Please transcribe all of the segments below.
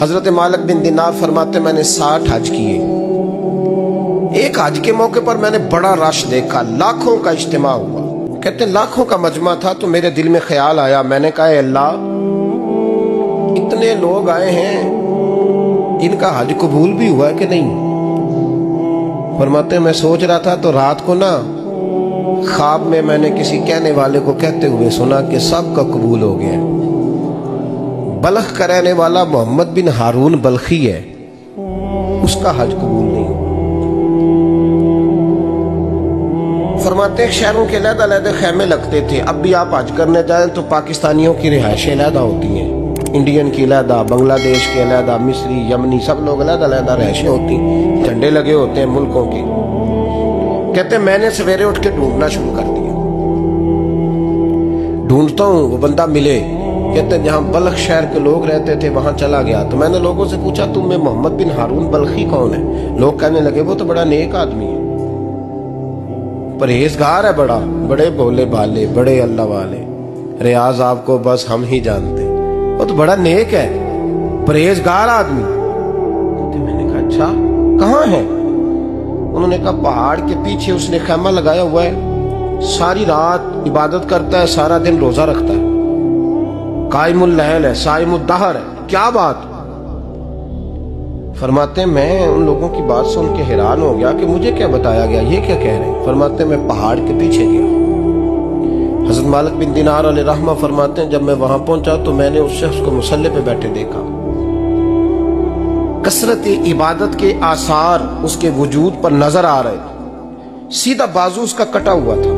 हजरत मालिक बिन दिनार फरमाते मैंने 60 हज किए। एक हज के मौके पर मैंने बड़ा रश देखा, लाखों का इज्तिमा हुआ। कहते लाखों का मजमा था तो मेरे दिल में ख्याल आया, मैंने कहा अल्लाह इतने लोग आए हैं, इनका हज कबूल भी हुआ है कि नहीं। फरमाते मैं सोच रहा था तो रात को ना ख्वाब में मैंने किसी कहने वाले को कहते हुए सुना कि सब का कबूल हो गया। बल्ख का रहने वाला मोहम्मद बिन हारून बल्खी है, उसका हज कबूल नहीं। फरमाते शहरों के अलग-अलग खैमे लगते थे। अब भी आप हज करने जाएं तो पाकिस्तानियों की रिहायशें अलग होती हैं, इंडियन की अलग, बांग्लादेश के अलग, मिस्री, यमनी, सब लोग अलग-अलग रिहायशें होती, झंडे लगे होते हैं मुल्कों के। कहते मैंने सवेरे उठ के ढूंढना शुरू कर दिया, ढूंढता हूं वो बंदा मिले। कहते जहां बल्ख शहर के लोग रहते थे वहां चला गया तो मैंने लोगों से पूछा तुम में मोहम्मद बिन हारून बल्खी कौन है। लोग कहने लगे वो तो बड़ा नेक आदमी है, परहेजगार है, बड़े भोले भाले, बड़े अल्लाह वाले, रियाज आपको बस हम ही जानते, वो तो बड़ा नेक है, परहेजगार आदमी। तो मैंने कहा अच्छा कहाँ है। उन्होंने कहा पहाड़ के पीछे उसने खैमा लगाया हुआ है, सारी रात इबादत करता है, सारा दिन रोजा रखता है, कायमुल लैल है, साइमुद दहर है। क्या बात। फरमाते मैं उन लोगों की बात सुन के हैरान हो गया कि मुझे क्या बताया गया, ये क्या कह रहे हैं। फरमाते मैं पहाड़ के पीछे गया। हजरत मालिक बिन दिनार अलैहि रहमा फरमाते हैं जब मैं वहां पहुंचा तो मैंने उस शख्स को मुसल्ले पे बैठे देखा। कसरत इबादत के आसार उसके वजूद पर नजर आ रहे, सीधा बाजू उसका कटा हुआ था।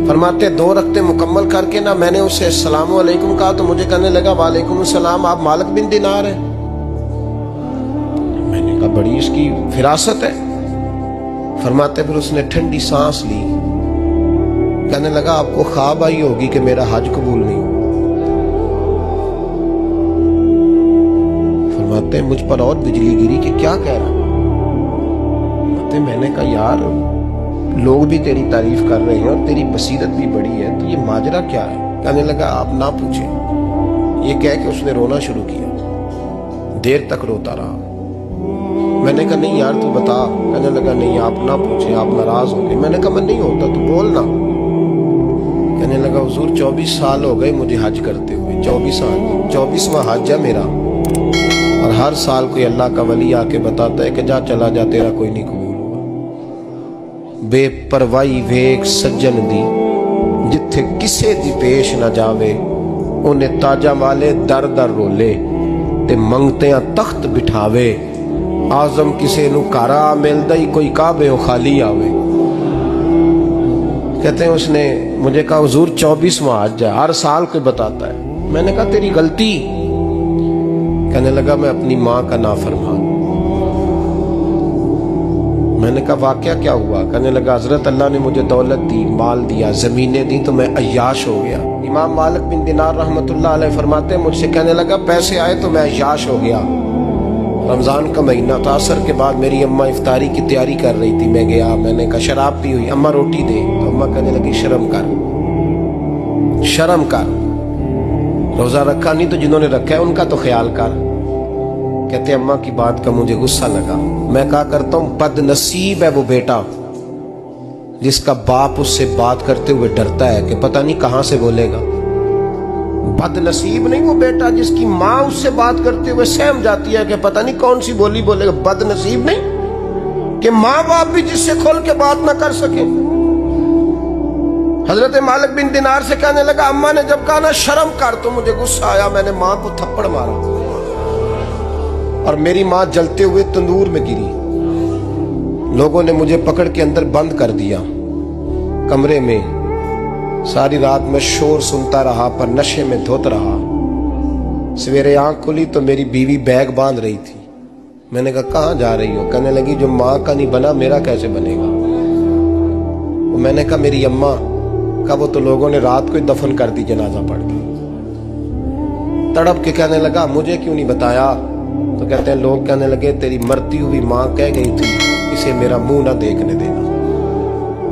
फरमाते 2 रकते मुकम्मल करके ना मैंने उसे अस्सलाम वालेकुम कहा तो मुझे कहने लगा वालेकुम सलाम, आप मालिक बिन दिनार हैं। मैंने कहा बड़ी इसकी फिरासत है। फरमाते फिर उसने ठंडी सांस ली, कहने लगा आपको ख्वाब आई होगी कि मेरा हज कबूल नहीं। फरमाते मुझ पर और बिजली गिरी कि क्या कह रहा। मैंने कहा यार लोग भी तेरी तारीफ कर रहे हैं और तेरी बसीरत भी बड़ी है, तो ये माजरा क्या है। कहने लगा आप ना पूछे। ये कह के उसने रोना शुरू किया, देर तक रोता रहा। मैंने कहा नहीं यार तू बता। कहने लगा नहीं आप ना पूछे, आप नाराज हो गए। मैंने कहा मैं नहीं होता, तू बोल ना। कहने लगा हुजूर 24 साल हो गए मुझे हज करते हुए, 24वां हज है मेरा, और हर साल कोई अल्लाह का वली आके बताता है कि जा चला जा तेरा कोई नहीं कबूल हुआ। बेपरवाही वेख सज्जन दी जिथे किसे दी पेश न जावे, उन्हें ताजा वाले दर दर रोले ते मंगते तख्त बिठावे। आजम किसे नु कारा मिलदा ही कोई काबे खाली आवे। कहते हैं उसने मुझे कहा हुजूर 24वां हज है, हर साल कोई बताता है। मैंने कहा तेरी गलती। कहने लगा मैं अपनी माँ का नाफरमान। मैंने कहा वाकया क्या हुआ। कहने लगा हजरत अल्लाह ने मुझे दौलत दी, माल दिया, जमीनें दी तो मैं अय्याश हो गया। इमाम मालिक बिन दिनार रहमतुल्लाह अलैह फरमाते हैं मुझसे कहने लगा पैसे आए तो मैं अय्याश हो गया। रमजान का महीना था, असर के बाद मेरी अम्मा इफ्तारी की तैयारी कर रही थी, मैं गया, मैंने कहा शराब पी हुई, अम्मा रोटी दे। तो अम्मा कहने लगी शर्म कर, शर्म कर, रोजा रखा नहीं तो जिन्होंने रखा है उनका तो ख्याल कर। कहते अम्मा की बात का मुझे गुस्सा लगा। मैं कहा करता हूं बदनसीब है वो बेटा जिसका बाप उससे बात करते हुए डरता है कि पता नहीं कहां से बोलेगा। बदनसीब नहीं वो बेटा जिसकी माँ उससे बात करते हुए सहम जाती है कि पता नहीं कौन सी बोली बोलेगा। बदनसीब नहीं कि माँ बाप भी जिससे खोल के बात ना कर सके। हजरत मालिक बिन दिनार से कहने लगा अम्मा ने जब कहा ना शर्म कर तो मुझे गुस्सा आया, मैंने माँ को थप्पड़ मारा और मेरी माँ जलते हुए तंदूर में गिरी। लोगों ने मुझे पकड़ के अंदर बंद कर दिया कमरे में। सारी रात मैं शोर सुनता रहा पर नशे में धोत रहा। सवेरे आंख खुली तो मेरी बीवी बैग बांध रही थी। मैंने कहा कहाँ जा रही हो। कहने लगी जो माँ का नहीं बना मेरा कैसे बनेगा। वो मैंने कहा मेरी अम्मा का वो तो लोगों ने रात को ही दफन कर दी जनाजा पढ़ के। तड़प के कहने लगा मुझे क्यों नहीं बताया। तो कहते हैं लोग कहने लगे तेरी मरती हुई माँ कह गई थी इसे मेरा मुंह ना देखने देना।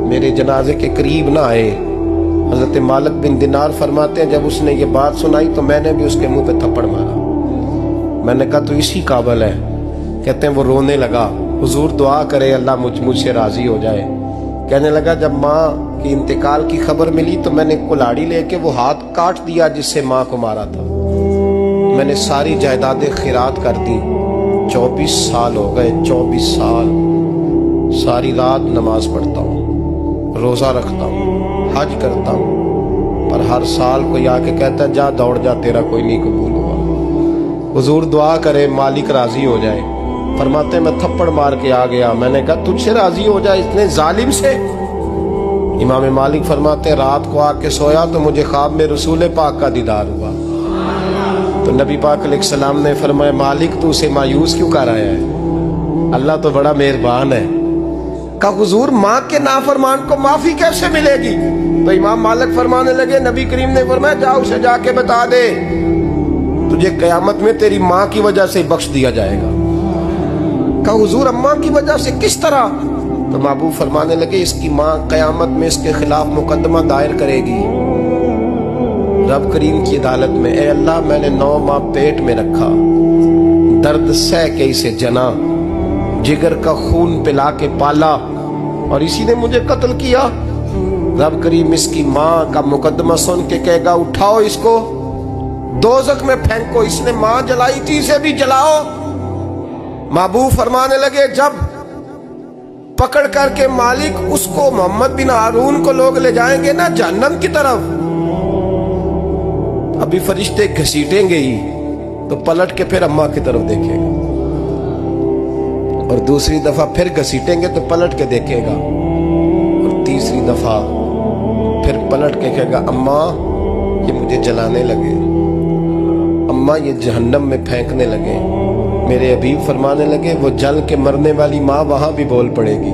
मेरे जनाजे के करीब ना आए। हजरत मालिक बिन दिनार फरमाते हैं जब उसने ये बात सुनाई तो मैंने भी उसके मुंह पे थप्पड़ मारा। मैंने कहा तो इसी काबिल है। कहते हैं वो रोने लगा, हुजूर दुआ करे अल्लाह मुझसे राजी हो जाए। कहने लगा जब माँ की इंतकाल की खबर मिली तो मैंने कुल्हाड़ी लेके वो हाथ काट दिया जिससे माँ को मारा था। मैंने सारी जायदादें खिरात कर दी। 24 साल हो गए, 24 साल। सारी रात नमाज पढ़ता हूँ, रोजा रखता हूँ, हज करता हूँ, पर हर साल कोई आके कहता है जा दौड़ जा, तेरा कोई नहीं कबूल हुआ। हुजूर दुआ करे मालिक राजी हो जाए। फरमाते मैं थप्पड़ मार के आ गया। मैंने कहा तुझसे राजी हो जाए इतने जालिम से? इमाम मालिक फरमाते रात को आके सोया तो मुझे ख्वाब में रसूल पाक का दीदार हुआ। तो नबी पाक अलैहिस्सलाम ने फरमाया मालिक तू उसे मायूस क्यों कर आया है? अल्लाह तो बड़ा मेहरबान है। का हुजूर माँ के नाफरमान को माफी कैसे मिलेगी? तो इमाम मालिक फरमाने लगे नबी करीम ने फरमाया जा उसे जाके बता दे तुझे कयामत में तेरी माँ की वजह से बख्श दिया जाएगा। का हुजूर अम्मा की वजह से किस तरह? तो महबूब फरमाने लगे इसकी माँ कयामत में इसके खिलाफ मुकदमा दायर करेगी रब करीम की अदालत में। ए अल्लाह मैंने 9 माह पेट में रखा, दर्द सह के इसे जना, जिगर का खून पिला के पाला और इसी ने मुझे कत्ल किया। रब करीम इसकी माँ का मुकदमा सुन के कहेगा उठाओ इसको दोज़ख में फेंको, इसने माँ जलाई थी इसे भी जलाओ। महबूब फरमाने लगे जब पकड़ करके मालिक उसको मोहम्मद बिन हारून को लोग ले जाएंगे ना जहन्नम की तरफ, अभी फरिश्ते घसीटेंगे ही तो पलट के फिर अम्मा की तरफ देखेगा और दूसरी दफा फिर घसीटेंगे तो पलट के देखेगा और तीसरी दफा फिर पलट के कहेगा अम्मा ये मुझे जलाने लगे, अम्मा ये जहन्नम में फेंकने लगे। मेरे हबीब फरमाने लगे वो जल के मरने वाली माँ वहां भी बोल पड़ेगी,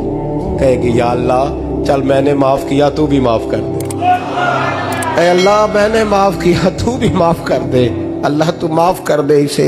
कहेगी या अल्लाह चल मैंने माफ किया तू भी माफ कर दे। ऐ अल्लाह मैंने माफ किया तू भी माफ कर दे, अल्लाह तू माफ कर दे इसे।